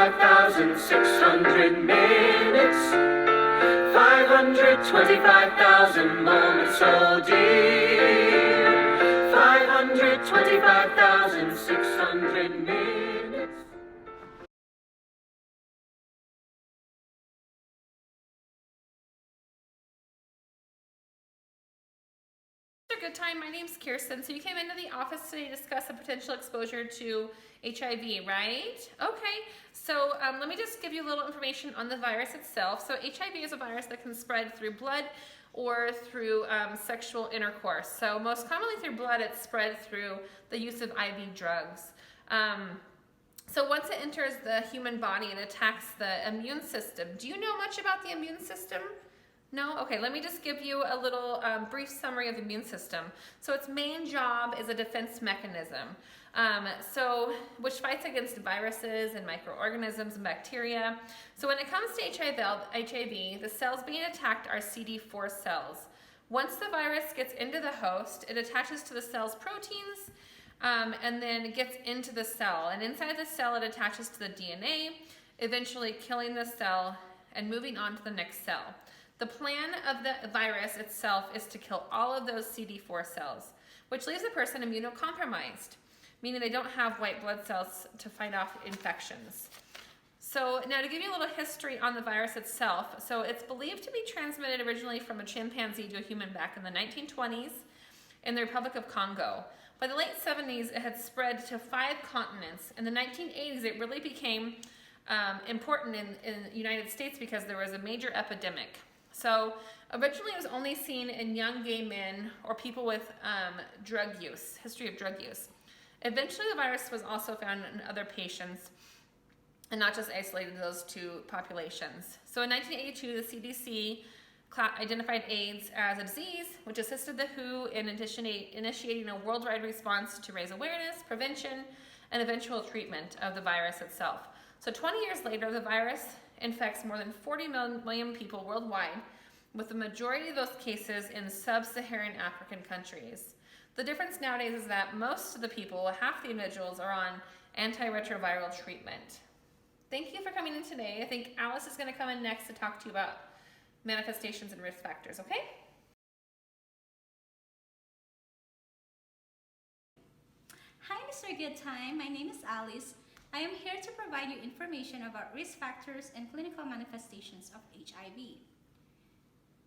525,600 minutes, 525,000 moments, oh dear, 525,600 minutes. Good time. My name's Kirsten. So you came into the office today to discuss a potential exposure to HIV, right? Okay. So let me just give you a little information on the virus itself. So HIV is a virus that can spread through blood or through sexual intercourse. So most commonly through blood, it's spread through the use of IV drugs. So once it enters the human body, it attacks the immune system. Do you know much about the immune system? No? Okay, let me just give you a little brief summary of the immune system. So its main job is a defense mechanism, which fights against viruses and microorganisms and bacteria. So when it comes to HIV, the cells being attacked are CD4 cells. Once the virus gets into the host, it attaches to the cell's proteins and then it gets into the cell. And inside the cell, it attaches to the DNA, eventually killing the cell and moving on to the next cell. The plan of the virus itself is to kill all of those CD4 cells, which leaves the person immunocompromised, meaning they don't have white blood cells to fight off infections. So now to give you a little history on the virus itself, so it's believed to be transmitted originally from a chimpanzee to a human back in the 1920s in the Republic of Congo. By the late 70s, it had spread to 5 continents. In the 1980s, it really became important in the United States because there was a major epidemic. So originally it was only seen in young gay men or people with history of drug use. Eventually the virus was also found in other patients and not just isolated to those 2 populations. So in 1982, the CDC identified AIDS as a disease, which assisted the WHO in initiating a worldwide response to raise awareness, prevention, and eventual treatment of the virus itself. So 20 years later, the virus infects more than 40 million people worldwide, with the majority of those cases in sub-Saharan African countries. The difference nowadays is that most of the people, half the individuals, are on antiretroviral treatment. Thank you for coming in today. I think Alice is going to come in next to talk to you about manifestations and risk factors, okay? Hi, Mr. Good Time. My name is Alice. I am here to provide you information about risk factors and clinical manifestations of HIV.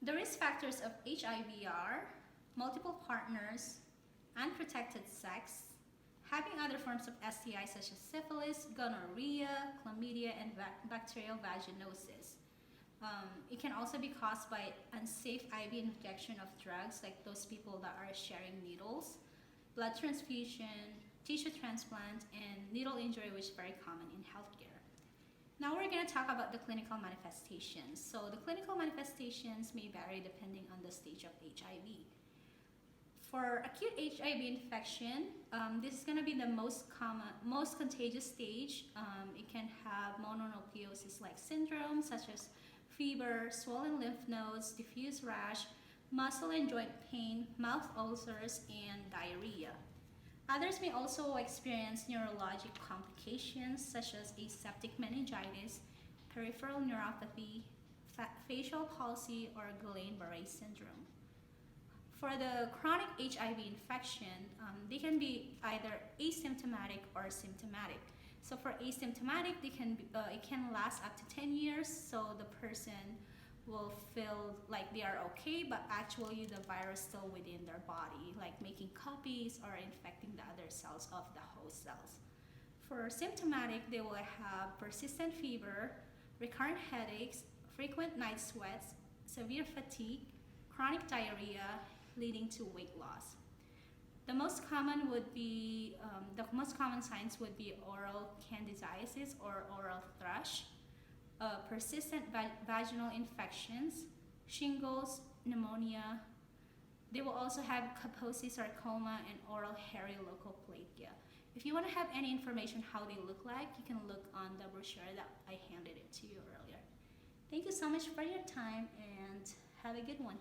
The risk factors of HIV are multiple partners, unprotected sex, having other forms of STIs such as syphilis, gonorrhea, chlamydia, and bacterial vaginosis. It can also be caused by unsafe IV injection of drugs, like those people that are sharing needles, blood transfusion, tissue transplant, and needle injury, which is very common in healthcare. Now we're going to talk about the clinical manifestations. So the clinical manifestations may vary depending on the stage of HIV. For acute HIV infection, this is going to be the most contagious stage. It can have mononucleosis-like syndrome, such as fever, swollen lymph nodes, diffuse rash, muscle and joint pain, mouth ulcers, and diarrhea. Others may also experience neurologic complications such as aseptic meningitis, peripheral neuropathy, facial palsy, or Guillain-Barré syndrome. For the chronic HIV infection, they can be either asymptomatic or symptomatic. So for asymptomatic, it can last up to 10 years, so the person will feel like they are okay, but actually the virus still within their body, like making copies or infecting the other cells of the host cells. For symptomatic, they will have persistent fever, recurrent headaches, frequent night sweats, severe fatigue, chronic diarrhea, leading to weight loss. The most common signs would be oral candidiasis or oral thrush, persistent vaginal infections, shingles, pneumonia. They will also have Kaposi sarcoma and oral hairy leukoplakia. If you want to have any information how they look like, you can look on the brochure that I handed it to you earlier. Thank you so much for your time and have a good one.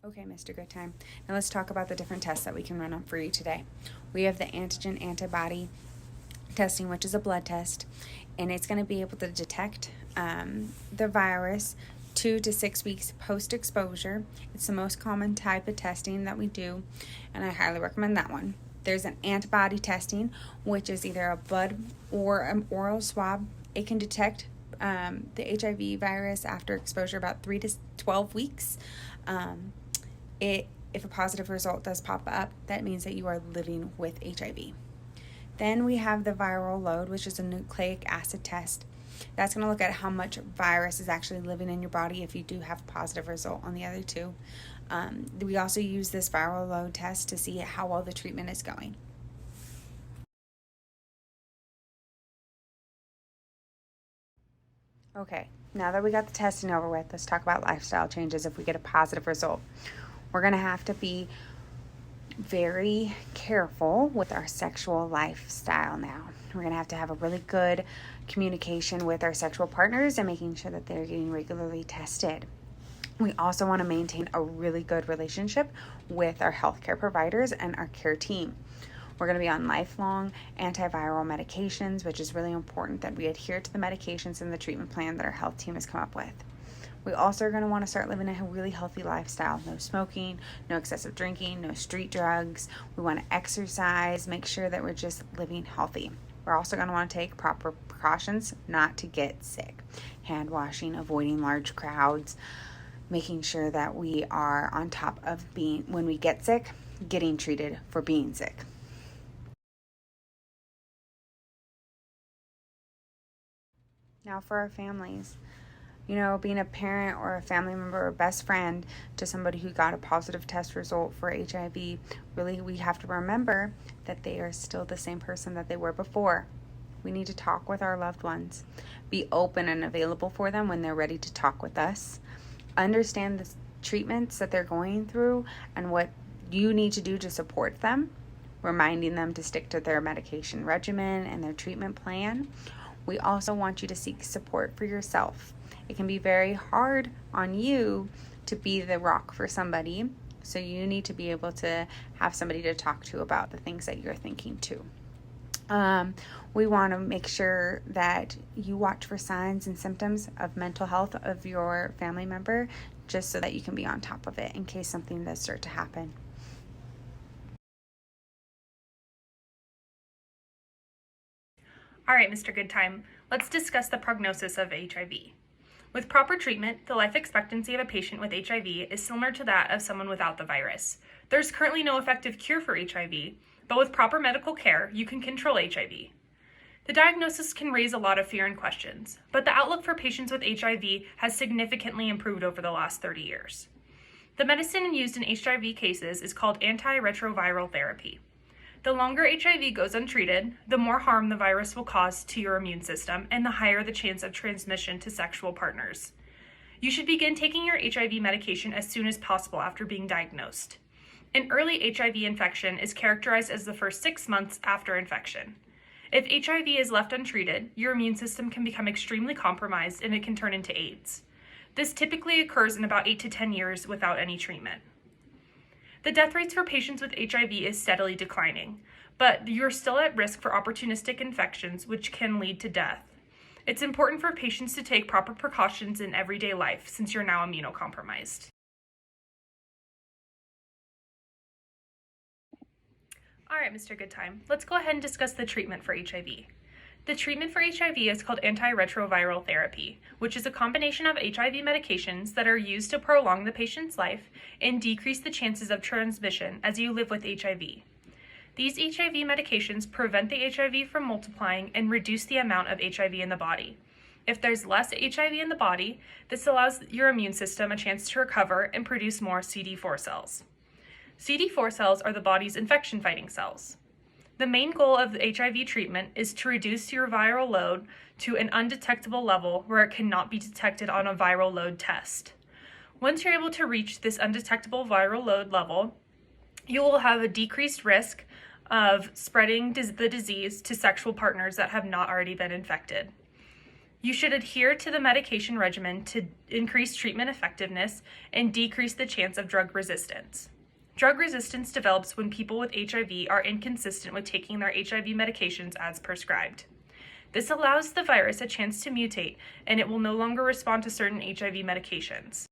Okay, Mr. Good Time. Now let's talk about the different tests that we can run on for you today. We have the antigen antibody testing, which is a blood test, and it's going to be able to detect the virus 2 to 6 weeks post-exposure. It's the most common type of testing that we do, and I highly recommend that one. There's an antibody testing, which is either a blood or an oral swab. It can detect the HIV virus after exposure about 3 to 12 weeks. If a positive result does pop up, that means that you are living with HIV. Then we have the viral load, which is a nucleic acid test. That's going to look at how much virus is actually living in your body if you do have a positive result on the other two. We also use this viral load test to see how well the treatment is going. Okay, now that we got the testing over with, let's talk about lifestyle changes if we get a positive result. We're going to have to be very careful with our sexual lifestyle now. We're going to have a really good communication with our sexual partners and making sure that they're getting regularly tested. We also want to maintain a really good relationship with our healthcare providers and our care team. We're going to be on lifelong antiviral medications, which is really important that we adhere to the medications and the treatment plan that our health team has come up with. We also are going to want to start living a really healthy lifestyle. No smoking, no excessive drinking, no street drugs. We want to exercise, make sure that we're just living healthy. We're also going to want to take proper precautions not to get sick. Hand washing, avoiding large crowds, making sure that we are on top of when we get sick, getting treated for being sick. Now for our families. Being a parent or a family member or best friend to somebody who got a positive test result for HIV, really we have to remember that they are still the same person that they were before. We need to talk with our loved ones. Be open and available for them when they're ready to talk with us. Understand the treatments that they're going through and what you need to do to support them, reminding them to stick to their medication regimen and their treatment plan. We also want you to seek support for yourself. It can be very hard on you to be the rock for somebody, so you need to be able to have somebody to talk to about the things that you're thinking too. We want to make sure that you watch for signs and symptoms of mental health of your family member, just so that you can be on top of it in case something does start to happen. All right, Mr. Good Time, let's discuss the prognosis of HIV. With proper treatment, the life expectancy of a patient with HIV is similar to that of someone without the virus. There's currently no effective cure for HIV, but with proper medical care, you can control HIV. The diagnosis can raise a lot of fear and questions, but the outlook for patients with HIV has significantly improved over the last 30 years. The medicine used in HIV cases is called antiretroviral therapy. The longer HIV goes untreated, the more harm the virus will cause to your immune system and the higher the chance of transmission to sexual partners. You should begin taking your HIV medication as soon as possible after being diagnosed. An early HIV infection is characterized as the first 6 months after infection. If HIV is left untreated, your immune system can become extremely compromised and it can turn into AIDS. This typically occurs in about 8 to 10 years without any treatment. The death rates for patients with HIV is steadily declining, but you're still at risk for opportunistic infections, which can lead to death. It's important for patients to take proper precautions in everyday life since you're now immunocompromised. All right, Mr. Good Time, let's go ahead and discuss the treatment for HIV. The treatment for HIV is called antiretroviral therapy, which is a combination of HIV medications that are used to prolong the patient's life and decrease the chances of transmission as you live with HIV. These HIV medications prevent the HIV from multiplying and reduce the amount of HIV in the body. If there's less HIV in the body, this allows your immune system a chance to recover and produce more CD4 cells. CD4 cells are the body's infection-fighting cells. The main goal of the HIV treatment is to reduce your viral load to an undetectable level where it cannot be detected on a viral load test. Once you're able to reach this undetectable viral load level, you will have a decreased risk of spreading the disease to sexual partners that have not already been infected. You should adhere to the medication regimen to increase treatment effectiveness and decrease the chance of drug resistance. Drug resistance develops when people with HIV are inconsistent with taking their HIV medications as prescribed. This allows the virus a chance to mutate, and it will no longer respond to certain HIV medications.